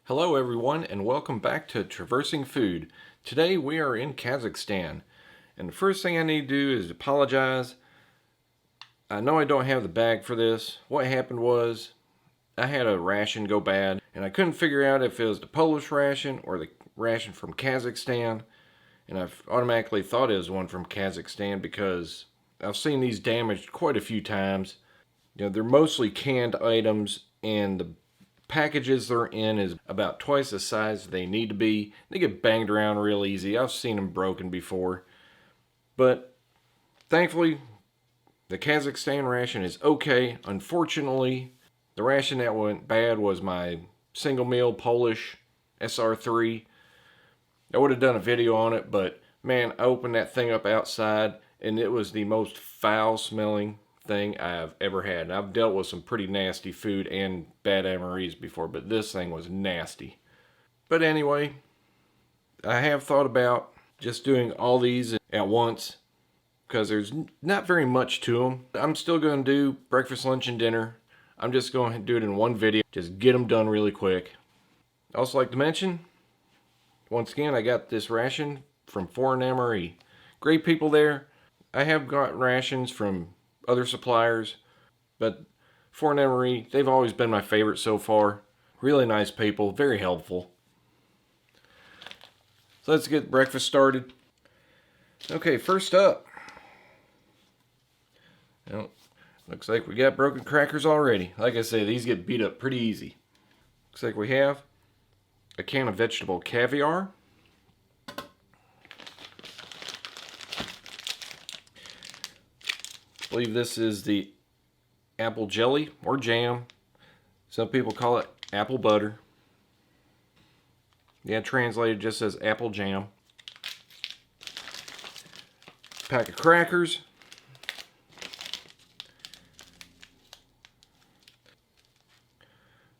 Hello everyone and welcome back to Traversing Food. Today we are in Kazakhstan and the first thing I need to do is apologize. I know I don't have the bag for this. What happened was I had a ration go bad and I couldn't figure out if it was the Polish ration or the ration from Kazakhstan, and I've automatically thought it was one from Kazakhstan because I've seen these damaged quite a few times. They're mostly canned items and the packages they're in is about twice the size they need to be. They get banged around real easy. I've seen them broken before. But thankfully, the Kazakhstan ration is okay. Unfortunately, the ration that went bad was my single meal Polish SR3. I would have done a video on it, but man, I opened that thing up outside and it was the most foul smelling thing I've ever had. And I've dealt with some pretty nasty food and bad MREs before, but this thing was nasty. But anyway, I have thought about just doing all these at once because there's not very much to them. I'm still going to do breakfast, lunch, and dinner. I'm just going to do it in one video. Just get them done really quick. I also like to mention, once again, I got this ration from Foreign MRE. Great people there. I have got rations from other suppliers, but Foreign MRE, they've always been my favorite so far. Really nice people, very helpful. So let's get breakfast started. Okay, first up, well, looks like we got broken crackers already. Like I say, these get beat up pretty easy. Looks like we have a can of vegetable caviar, I believe this is the apple jelly or jam. Some people call it apple butter. Yeah, translated just as apple jam. Pack of crackers.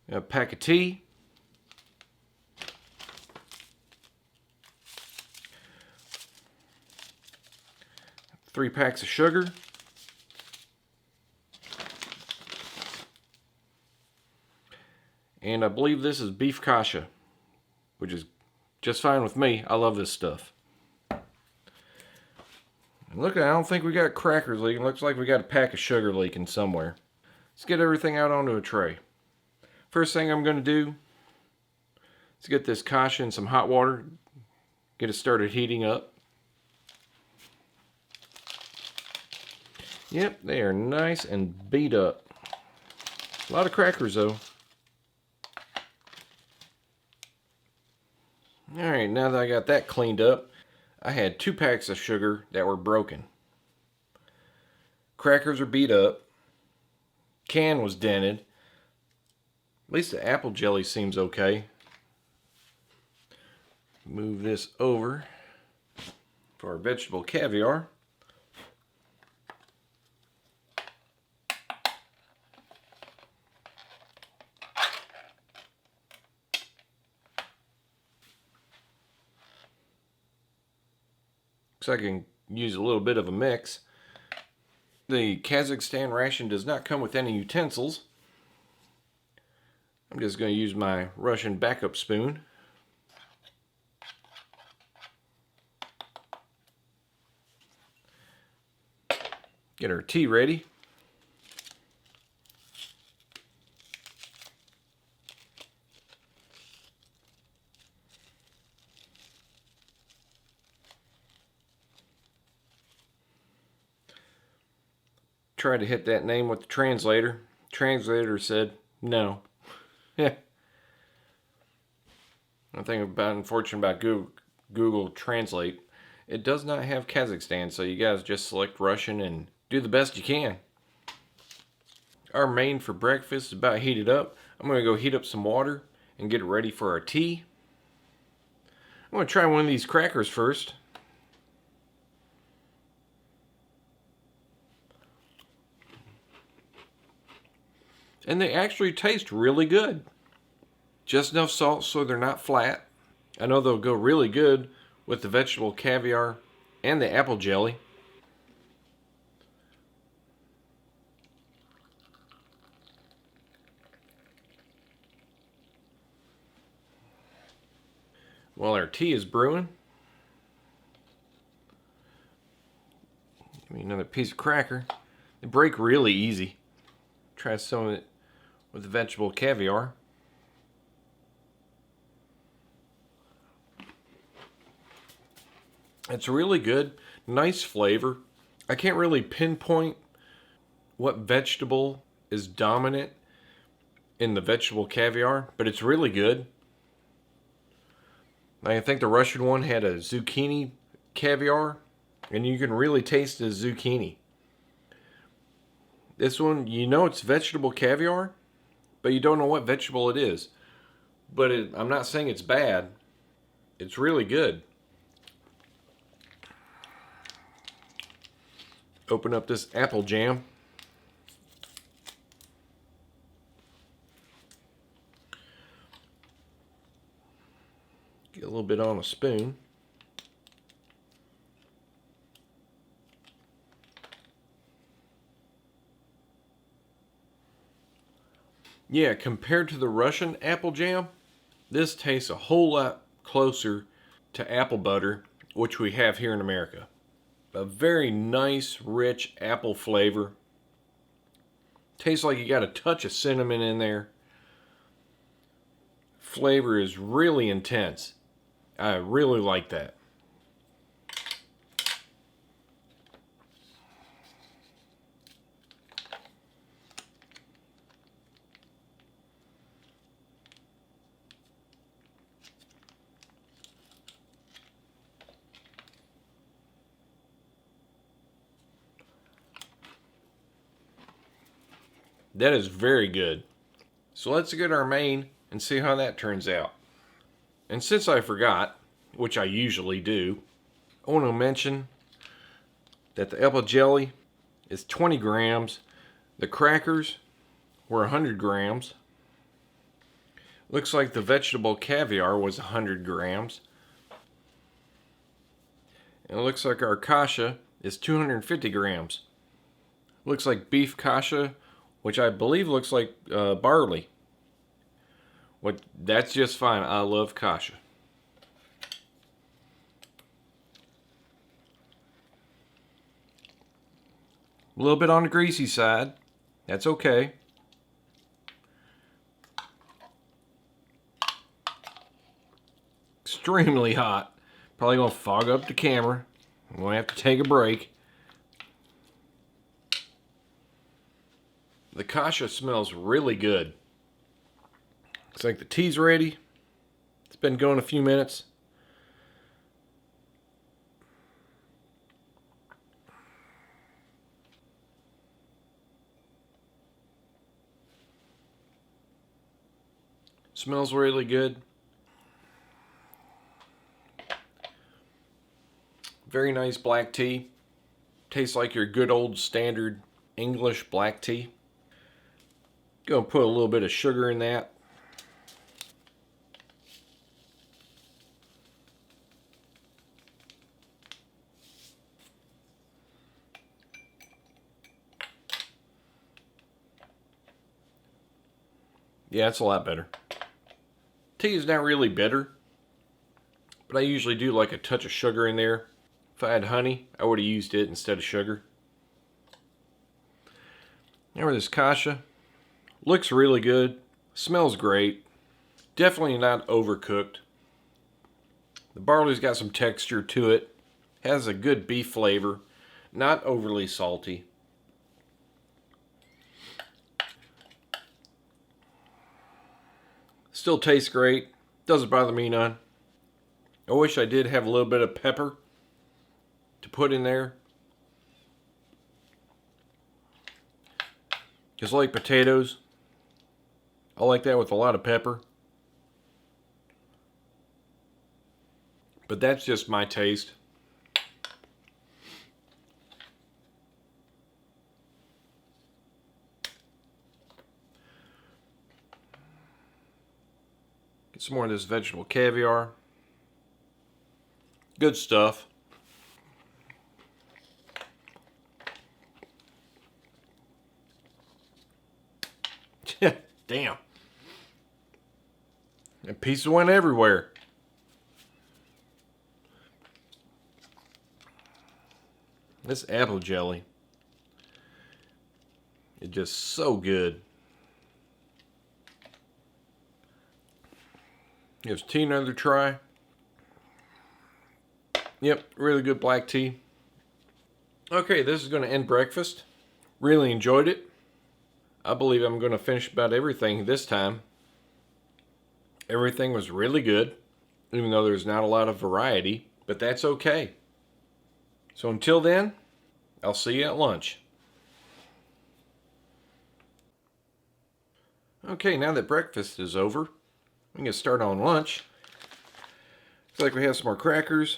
A pack of tea. Three packs of sugar. And I believe this is beef kasha, which is just fine with me. I love this stuff. And look, I don't think we got crackers leaking. Looks like we got a pack of sugar leaking somewhere. Let's get everything out onto a tray. First thing I'm going to do is get this kasha in some hot water. Get it started heating up. Yep, they are nice and beat up. A lot of crackers though. Alright, now that I got that cleaned up, I had 2 packs of sugar that were broken. Crackers are beat up. Can was dented. At least the apple jelly seems okay. Move this over for our vegetable caviar. So I can use a little bit of a mix. The Kazakhstan ration does not come with any utensils. I'm just going to use my Russian backup spoon. Get our tea ready. Tried to hit that name with the translator. Translator said no. Yeah. One thing about unfortunate about Google Translate, it does not have Kazakhstan, so you guys just select Russian and do the best you can. Our main for breakfast is about heated up. I'm going to go heat up some water and get it ready for our tea. I'm going to try one of these crackers first. And they actually taste really good. Just enough salt so they're not flat. I know they'll go really good with the vegetable caviar and the apple jelly. While our tea is brewing, give me another piece of cracker. They break really easy. Try some of it with the vegetable caviar. It's really good. Nice flavor. I can't really pinpoint what vegetable is dominant in the vegetable caviar, but it's really good. I think the Russian one had a zucchini caviar, and you can really taste the zucchini. This one, you know it's vegetable caviar, but you don't know what vegetable it is. But I'm not saying it's bad. It's really good. Open up this apple jam. Get a little bit on a spoon. Yeah, compared to the Russian apple jam, this tastes a whole lot closer to apple butter, which we have here in America. A very nice, rich apple flavor. Tastes like you got a touch of cinnamon in there. Flavor is really intense. I really like that. That is very good. So let's get our main and see how that turns out. And since I forgot, which I usually do, I want to mention that the apple jelly is 20 grams. The crackers were 100 grams. Looks like the vegetable caviar was 100 grams. And it looks like our kasha is 250 grams. Looks like beef kasha, which I believe looks like barley. That's just fine. I love kasha. A little bit on the greasy side. That's okay. Extremely hot. Probably gonna fog up the camera. I'm gonna have to take a break. The kasha smells really good. Looks like the tea's ready. It's been going a few minutes. Smells really good. Very nice black tea. Tastes like your good old standard English black tea. Gonna put a little bit of sugar in that. Yeah, it's a lot better. Tea is not really bitter, but I usually do like a touch of sugar in there. If I had honey, I would have used it instead of sugar. Now this kasha. Looks really good. Smells great. Definitely not overcooked. The barley's got some texture to it. Has a good beef flavor. Not overly salty. Still tastes great. Doesn't bother me none. I wish I did have a little bit of pepper to put in there. Just like potatoes, I like that with a lot of pepper. But that's just my taste. Get some more of this vegetable caviar. Good stuff. Damn. And pizza went everywhere. This apple jelly is just so good. Gives tea another try. Yep, really good black tea. Okay, this is going to end breakfast. Really enjoyed it. I believe I'm going to finish about everything this time. Everything was really good, even though there's not a lot of variety, but that's okay. So until then, I'll see you at lunch. Okay, now that breakfast is over, we can start on lunch. Looks like we have some more crackers,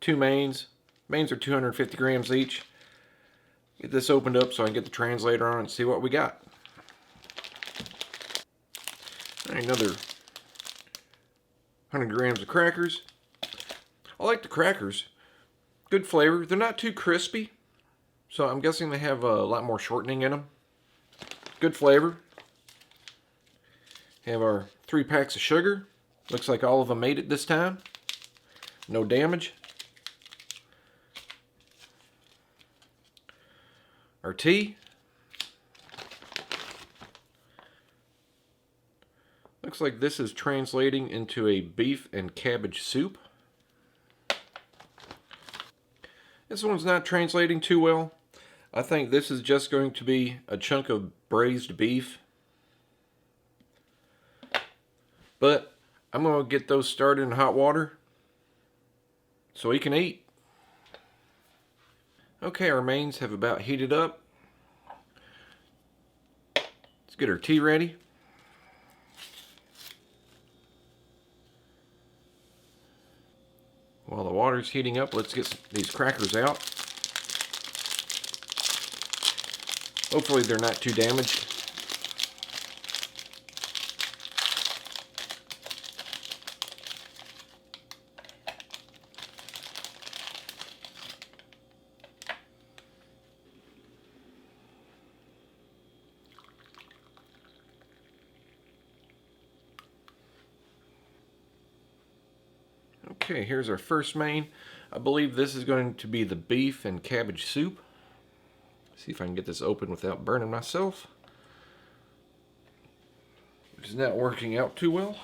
2 mains. Mains are 250 grams each. Get this opened up so I can get the translator on and see what we got. All right, another 100 grams of crackers. I like the crackers. Good flavor. They're not too crispy, so I'm guessing they have a lot more shortening in them. Good flavor. Have our 3 packs of sugar. Looks like all of them made it this time. No damage. Our tea. Looks like this is translating into a beef and cabbage soup. This one's not translating too well. I think this is just going to be a chunk of braised beef. But I'm going to get those started in hot water so we can eat. Okay, our mains have about heated up. Let's get our tea ready. While the water's heating up, let's get these crackers out. Hopefully they're not too damaged. Okay, here's our first main. I believe this is going to be the beef and cabbage soup. See if I can get this open without burning myself, which is not working out too well.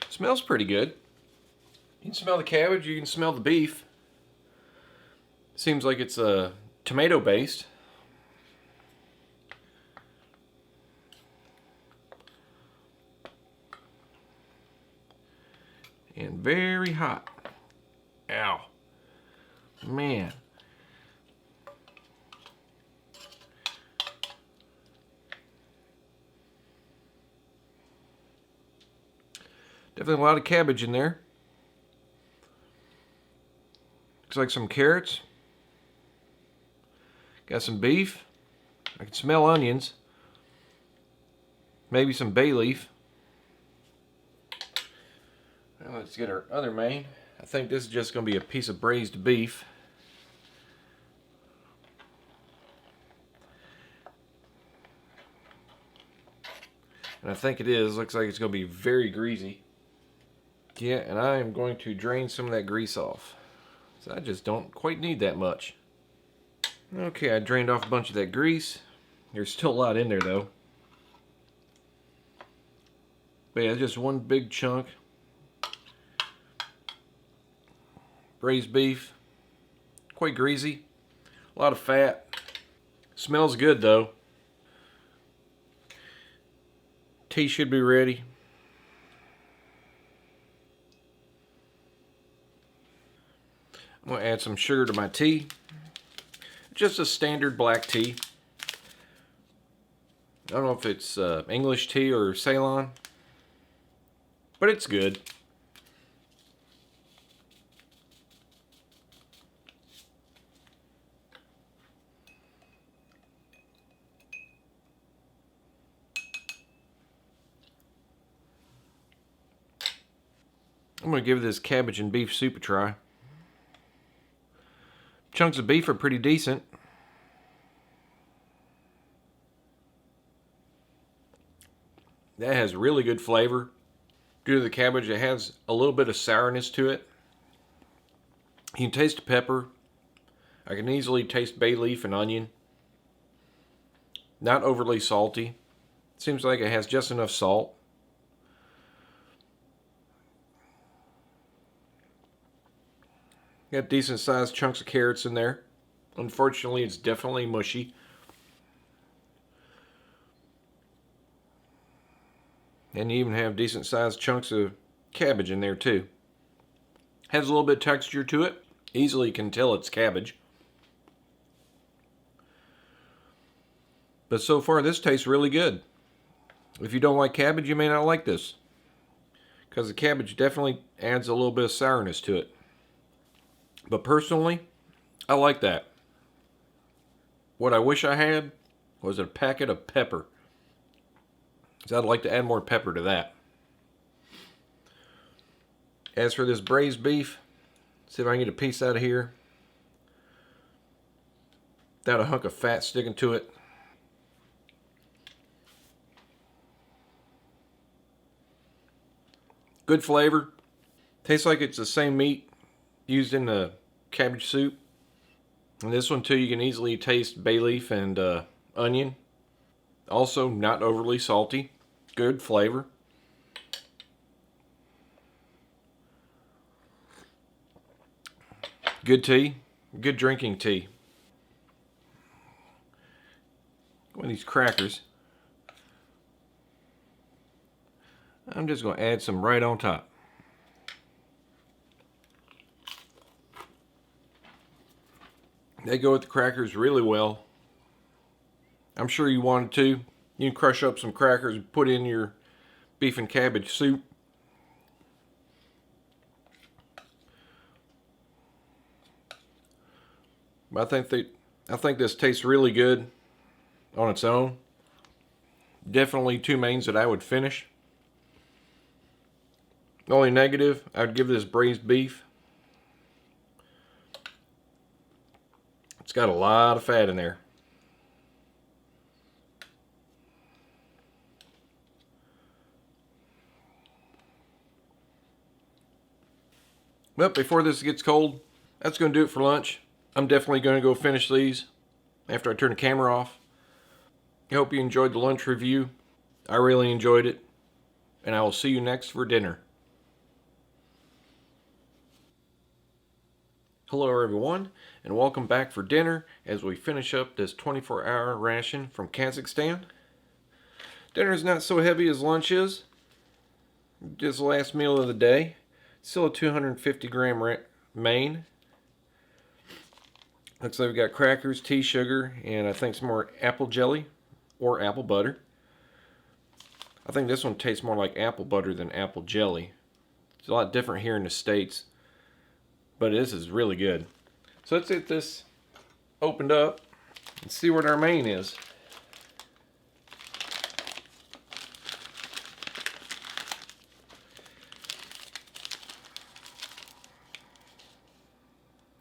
Smells pretty good. You can smell the cabbage, you can smell the beef. Seems like it's tomato based. And very hot. Ow. Man. Definitely a lot of cabbage in there. Looks like some carrots. Got some beef. I can smell onions. Maybe some bay leaf. Now let's get our other main. I think this is just going to be a piece of braised beef. And I think it is. Looks like it's going to be very greasy. Yeah, and I am going to drain some of that grease off. So I just don't quite need that much. Okay, I drained off a bunch of that grease. There's still a lot in there though. But yeah, just one big chunk. Braised beef. Quite greasy. A lot of fat. Smells good though. Tea should be ready. I'm going to add some sugar to my tea. Just a standard black tea. I don't know if it's English tea or Ceylon, but it's good. I'm going to give this cabbage and beef soup a try. Chunks of beef are pretty decent. That has really good flavor. Due to the cabbage, it has a little bit of sourness to it. You can taste the pepper. I can easily taste bay leaf and onion. Not overly salty. Seems like it has just enough salt. Got decent sized chunks of carrots in there. Unfortunately, it's definitely mushy. And you even have decent sized chunks of cabbage in there too. Has a little bit of texture to it. Easily can tell it's cabbage. But so far this tastes really good. If you don't like cabbage, you may not like this, because the cabbage definitely adds a little bit of sourness to it. But personally, I like that. What I wish I had was a packet of pepper, because I'd like to add more pepper to that. As for this braised beef, see if I can get a piece out of here without a hunk of fat sticking to it. Good flavor. Tastes like it's the same meat used in the cabbage soup. And this one too, you can easily taste bay leaf and onion. Also not overly salty. Good flavor. Good tea. Good drinking tea. One of these crackers. I'm just going to add some right on top. They go with the crackers really well. I'm sure you wanted to. You can crush up some crackers and put in your beef and cabbage soup. But I think this tastes really good on its own. Definitely two mains that I would finish. The only negative, I would give this braised beef. It's got a lot of fat in there. But before this gets cold, that's going to do it for lunch. I'm definitely going to go finish these after I turn the camera off. I hope you enjoyed the lunch review. I really enjoyed it. And I will see you next for dinner. Hello everyone, and welcome back for dinner as we finish up this 24-hour ration from Kazakhstan. Dinner is not so heavy as lunch is. Just the last meal of the day. Still a 250 gram main. Looks like we got crackers, tea, sugar, and I think some more apple jelly or apple butter. I think this one tastes more like apple butter than apple jelly. It's a lot different here in the States. But this is really good. So let's get this opened up and see what our main is.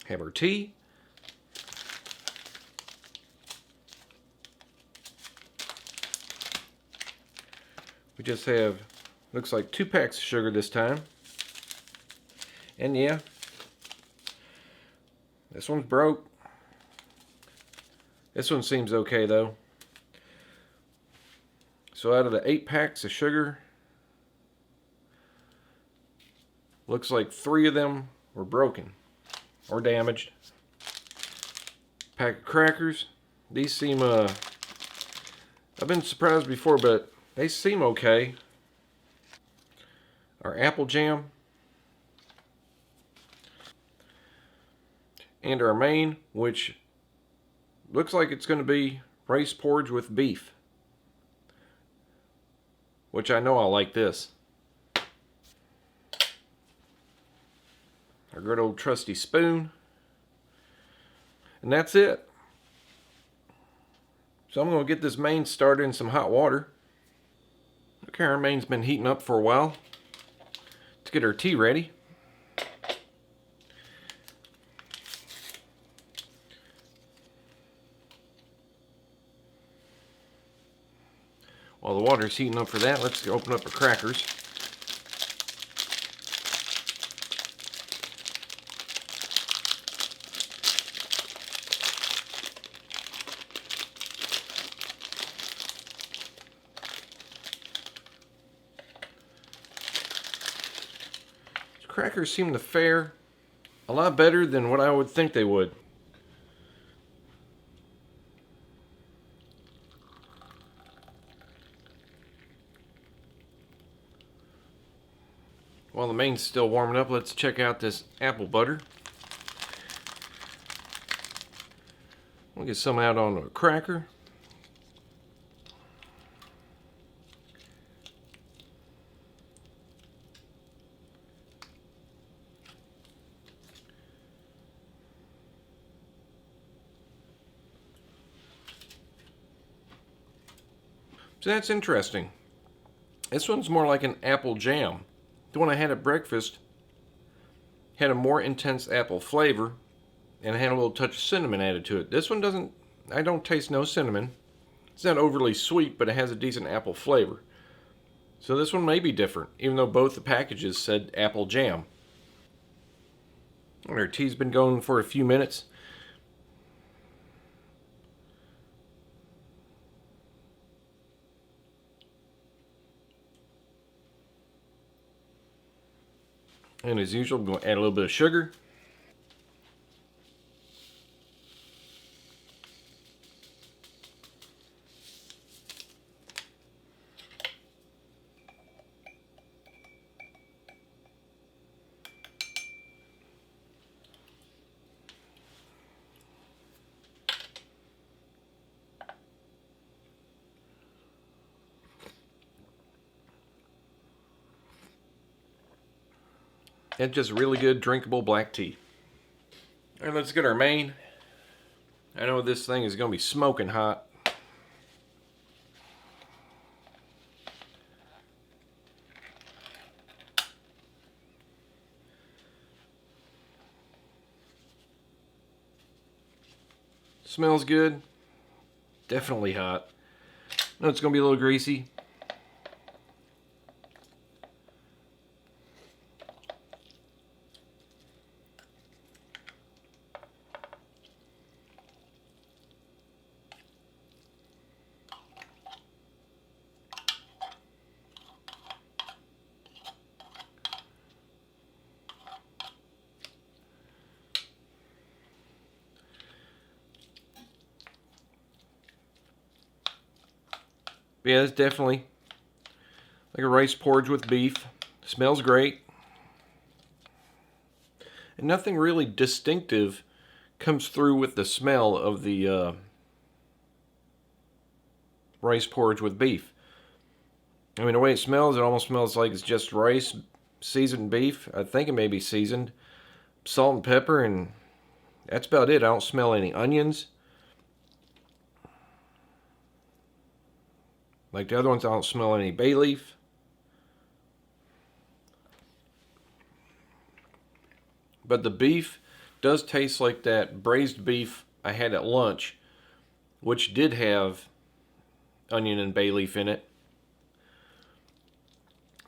Have our tea. We just have, looks like 2 packs of sugar this time. And yeah, this one's broke. This one seems okay though. So out of the 8 packs of sugar, looks like 3 of them were broken or damaged. Pack of crackers. These seem, I've been surprised before, but they seem okay. Our apple jam. And our main, which looks like it's going to be rice porridge with beef. Which I know I'll like this. Our good old trusty spoon. And that's it. So I'm going to get this main started in some hot water. Okay, our main's been heating up for a while. Let's get our tea ready. While the water's heating up for that, let's open up our crackers. Crackers seem to fare a lot better than what I would think they would. While the main's still warming up, let's check out this apple butter. We'll get some out on a cracker. So that's interesting. This one's more like an apple jam. The one I had at breakfast had a more intense apple flavor and had a little touch of cinnamon added to it. This one doesn't, I don't taste no cinnamon. It's not overly sweet, but it has a decent apple flavor. So this one may be different, even though both the packages said apple jam. Our tea's been going for a few minutes. And as usual, I'm going to add a little bit of sugar. And just really good drinkable black tea. All right, let's get our main. I know this thing is going to be smoking hot. Smells good. Definitely hot. I know it's going to be a little greasy. Yeah, it's definitely like a rice porridge with beef. Smells great. And nothing really distinctive comes through with the smell of the rice porridge with beef. I mean, the way it smells, it almost smells like it's just rice, seasoned beef. I think it may be seasoned. Salt and pepper, and that's about it. I don't smell any onions. Like the other ones, I don't smell any bay leaf. But the beef does taste like that braised beef I had at lunch, which did have onion and bay leaf in it.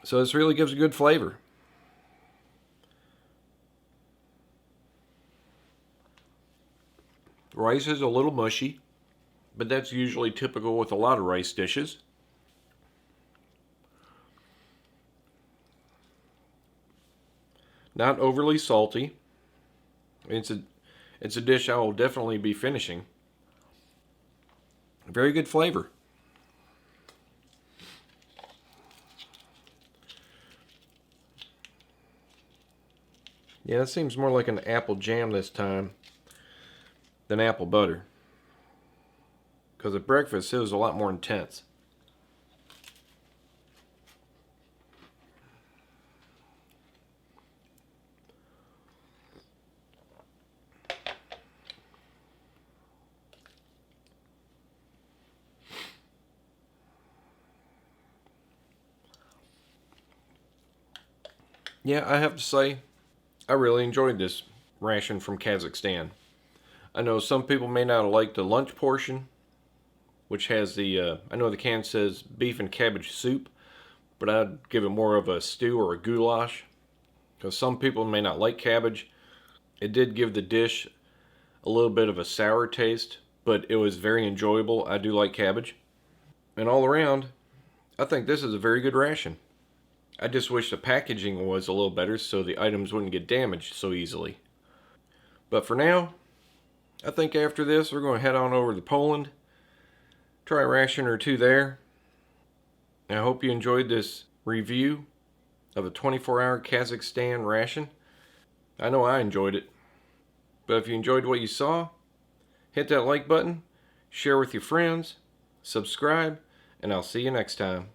So this really gives a good flavor. Rice is a little mushy, but that's usually typical with a lot of rice dishes. Not overly salty. It's a dish I will definitely be finishing. Very good flavor. Yeah, it seems more like an apple jam this time than apple butter. Because at breakfast it was a lot more intense. Yeah, I have to say, I really enjoyed this ration from Kazakhstan. I know some people may not like the lunch portion which has the, I know the can says beef and cabbage soup, but I'd give it more of a stew or a goulash, because some people may not like cabbage. It did give the dish a little bit of a sour taste, but it was very enjoyable. I do like cabbage. And all around, I think this is a very good ration. I just wish the packaging was a little better so the items wouldn't get damaged so easily. But for now, I think after this we're going to head on over to Poland, try a ration or two there. And I hope you enjoyed this review of a 24-hour Kazakhstan ration. I know I enjoyed it. But if you enjoyed what you saw, hit that like button, share with your friends, subscribe, and I'll see you next time.